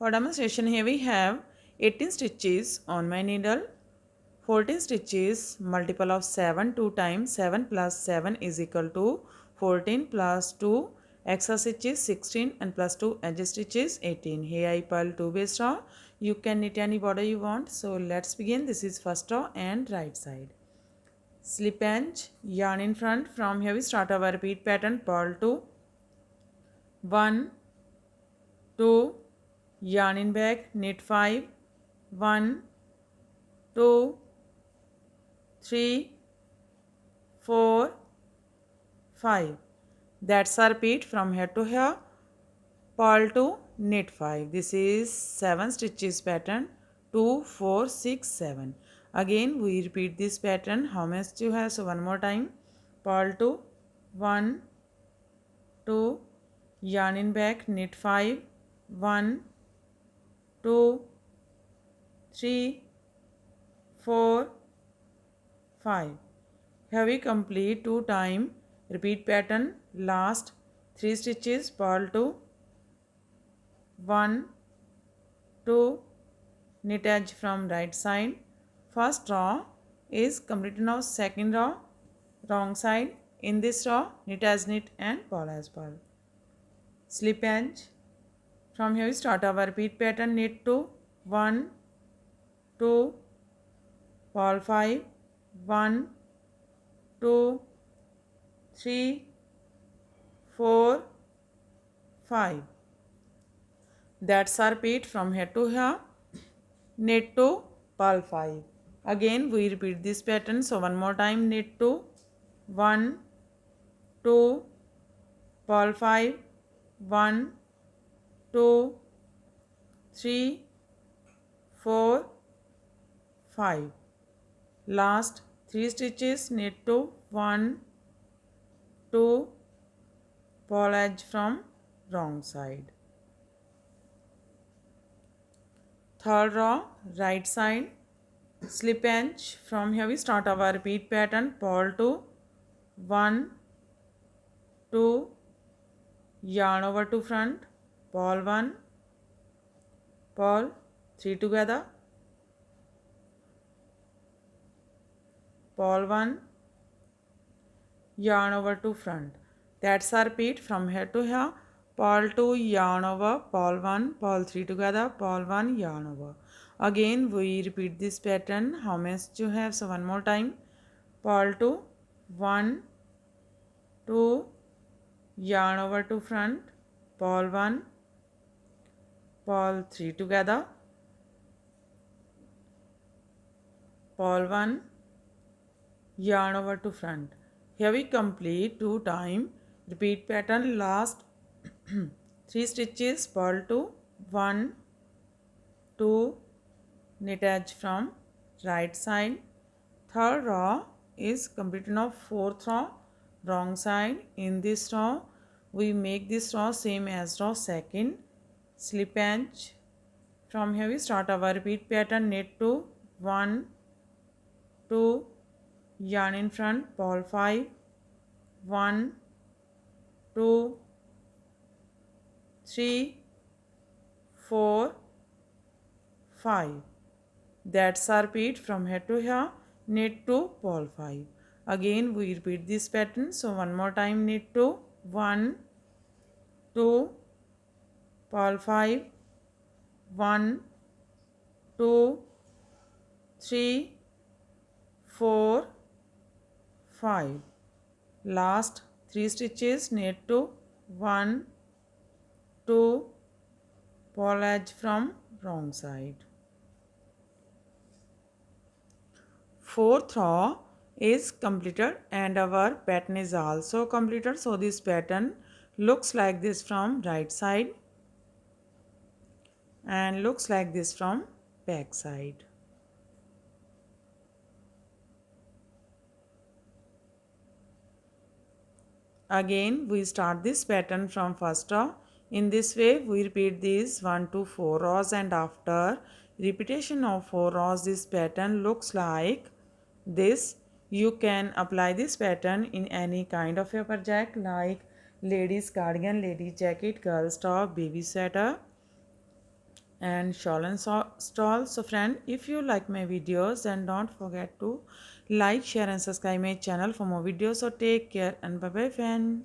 For demonstration, here we have 18 stitches on my needle, 14 stitches, multiple of 7, 2 times 7 plus 7 is equal to 14 plus 2 extra stitches 16 and plus 2 edge stitches 18. Here I purl 2 base row. You can knit any border you want. So let's begin. This is first row and right side. Slip edge, yarn in front. From here we start our repeat pattern. Purl 2, 1, 2, yarn in back, knit 5, 1, 2, 3, 4, 5. That's our repeat from here to here. Purl 2, knit 5. This is 7 stitches pattern. 2, 4, 6, 7. Again we repeat this pattern. How much you have? So one more time. Purl 2, 1, 2, yarn in back, knit 5, 1, 2, 3, 4, 5. Here we complete 2 times repeat pattern. Last 3 stitches. Purl 2, 1, 2, knit edge from right side. First row is completed now. Second row wrong side. In this row knit as knit and purl as purl. Slip edge. From here we start our repeat pattern. Knit 2, 1, 2, purl 5, 1, 2, 3, 4, 5. That's our repeat from here to here. Knit 2, purl 5. Again we repeat this pattern. So one more time. Knit 2, 1, 2, purl 5, 1, 2, 3, 4, 5. Last 3 stitches. Knit 2, 1, 2, purl edge from wrong side. Third row right side. Slip edge. From here we start our repeat pattern. Purl 2, 1, 2, yarn over to front, purl 1, purl 3 together, purl 1, yarn over to front. That's our repeat from here to here. Purl 2, yarn over, purl 1, purl 3 together, purl 1, yarn over. Again we repeat this pattern. How much you have? So one more time. Purl 2, 1, 2, yarn over to front, purl 1, purl 3 together, purl 1, yarn over to front. Here we complete 2 times repeat pattern. Last 3 stitches. Purl 2, 1, 2, knit edge from right side. Third row is completed now. Fourth row wrong side. In this row we make this row same as row second. Slip edge. From here we start our repeat pattern. Knit 2, 1, 2, yarn in front, purl 5, 1, 2, 3, 4, 5. That's our repeat from here to here. Knit 2, purl 5. Again we repeat this pattern. So one more time. Knit 2, 1, 2, purl 5, 1, 2, 3, 4, 5. Last 3 stitches. Knit 2, 1, 2, purl edge from wrong side. Fourth row is completed and our pattern is also completed. So this pattern looks like this from right side and looks like this from back side. Again we start this pattern from first row. In this way we repeat these 1 to 4 rows, and after repetition of 4 rows this pattern looks like this. You can apply this pattern in any kind of a project like ladies cardigan, ladies jacket, girls top, baby sweater, and shawl and stall. So friend, if you like my videos, then don't forget to like, share and subscribe my channel for more videos. So take care and bye bye friend.